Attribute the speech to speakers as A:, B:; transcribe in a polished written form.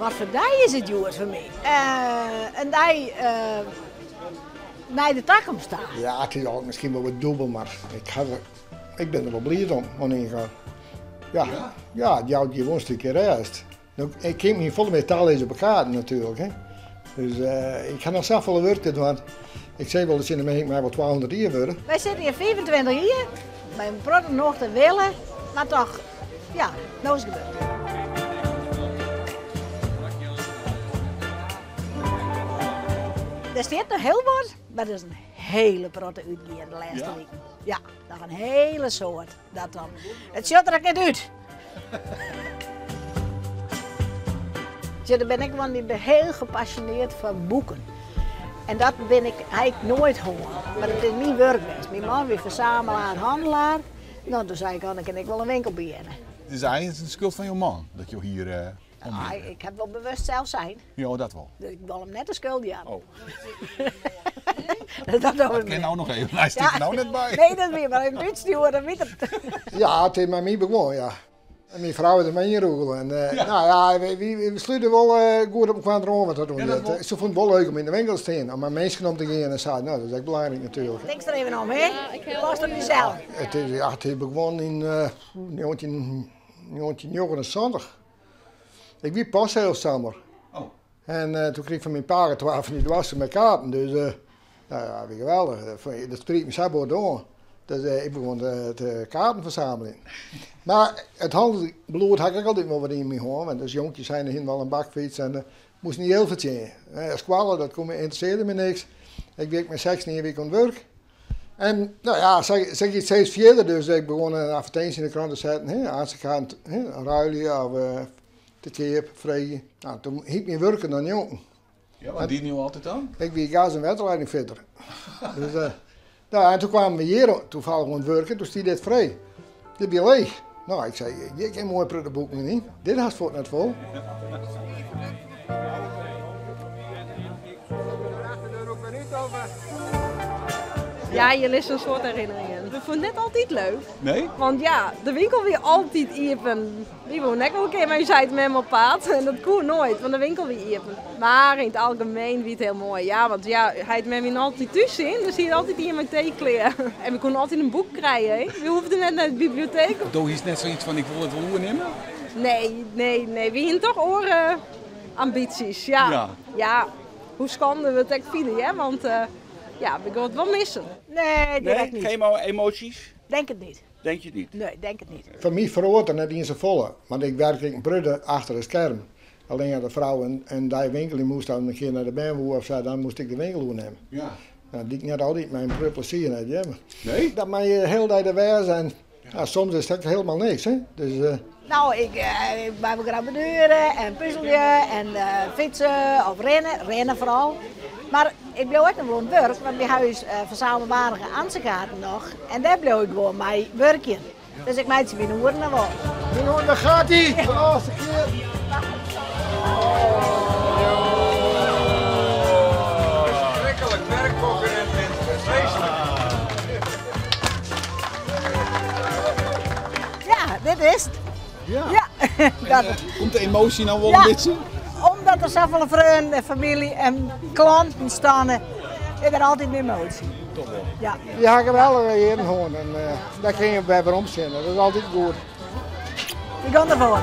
A: Wat voor die is het joer voor mij? En die naar de tak om staan.
B: Ja, het is ook misschien wel wat dubbel, maar ik ben er wel blij om. Wanneer ja, die houdt gewoon een stukje rest. Ik ken me vol met taal deze bekaarten natuurlijk. Hè. Dus ik ga nog zelf wel werken doen, want ik zei wel eens in de mening maar wel 1200 jaar worden.
A: Wij zitten hier 25 jaar, bij mijn broer nog te willen, maar toch, ja, nou is het gebeurd. Er staat nog heel wat, maar dat is een hele protte uitgeer de laatste week. Ja, nog een hele soort. Dat dan. Het ziet er ook niet uit. Ja, dan ben ik, want ik ben heel gepassioneerd van boeken. En dat ben ik eigenlijk nooit gewoon. Maar het is mijn werk geweest. Mijn man weer verzamelaar en handelaar. Nou, toen zei ik, kan ik wel een winkel beginnen.
C: Het is eigenlijk de schuld van je man dat je hier
A: Ik heb wel bewust zelf zijn.
C: Ja, dat wel.
A: Dus ik wil hem net een schuld aan.
C: Oh.
A: dat
C: ken nou nog even. Hij stikt nou net bij.
A: Nee, dat weer, maar in het sturen, dan weet het.
B: Ja, het is met mij begonnen, ja. En mijn vrouw is er mee inroelen. En nou ja, we sluiten wel goed op elkaar erover te doen. Ja, ze vond het wel leuk om in de winkel te staan, om mijn mensen om te gaan en zei, nou, dat is echt belangrijk natuurlijk.
A: Denk er even om, hè? Pas op jezelf.
B: Het is begonnen in 1979. Ik wie pas heel samen.
C: Oh.
B: En toen kreeg ik van mijn pa 12 van die dwassen met kaarten, dus nou ja, weer geweldig. Dat spreekt me zo door. Dus ik begon de kaarten verzamelen. Maar het handelsbloed had ik altijd wel wat in me hoor, want als jonkjes zijn er wel een bakfiets en moest niet heel veel zien. Squallen, dat interesseerde me niks. Ik werk met 16 weken aan het werk. En nou ja, zeg je steeds verder, dus ik begon een advertentie in de krant te zetten. Als ik ga ruilen of te keer, vrij. Nou, toen hiep me werken dan jongen.
C: Ja, wat die nu altijd dan?
B: Ik wie gas en wedstrijding verder. Dus, nou, en toen kwamen we hier toevallig aan het werken, toen stond dit vrij. Dit ben leeg. Nou, ik zei, je kan mooi pruttenboek meer niet. Dit had het net vol.
D: Ja, je leest een soort herinneringen. We vonden het net altijd leuk.
C: Nee?
D: Want ja, de winkel weer altijd open. Die woont net wel een keer met je zijt met hem op pad. En dat kon nooit, want de winkel weer open. Maar in het algemeen wie het heel mooi. Ja, want ja, hij met me altijd thuis in. Dus hij had altijd hier met theekleren. En we konden altijd een boek krijgen. Hè? We hoefden net naar de bibliotheek.
C: Doe is net zoiets van ik wil het wel nemen?
D: Nee. We hebben toch oren ambities. Ja. Hoe schande we het ook vinden, hè? Want ja, we gaan het wel missen.
A: Nee, direct niet.
E: Geen emoties?
A: Denk het niet.
E: Denk je het niet?
A: Nee, denk het niet.
B: Voor mij verhoort het net in zijn volle. Want ik werk in Brugge achter het scherm. Alleen als de vrouw en die winkel moest dan een keer naar de BMW of zo, dan moest ik de winkel nemen.
C: Ja.
B: Nou, die ik net altijd mijn plezier net, ja.
C: Nee?
B: Dat mij heel de tijd weer zijn. Ja, soms is dat helemaal niks, hè. Dus,
A: Nou, ik blijf ook graag beduren en puzzelen en fietsen of rennen vooral. Maar ik bleef ook nog gewoon werk, want bij huis verzamelbare aanzekaarten nog. En daar bleef ik gewoon mee werken. Dus ik meid ze binnen horen naar wel.
B: jongen, daar gaat hij! De laatste keer!
E: Verschrikkelijk werkconcurrent mensen, vreselijk.
A: Ja, dit is het.
B: Ja.
A: Dat,
C: Komt de emotie nou wel een beetje?
A: omdat er zoveel vrienden en familie en klanten staan, is er altijd een emotie.
C: Toch wel.
A: Ja.
B: Die gaan geweldig hier gewoon en daar kun je bij waarom zijn. Dat is altijd goed.
A: Die gaan ervoor.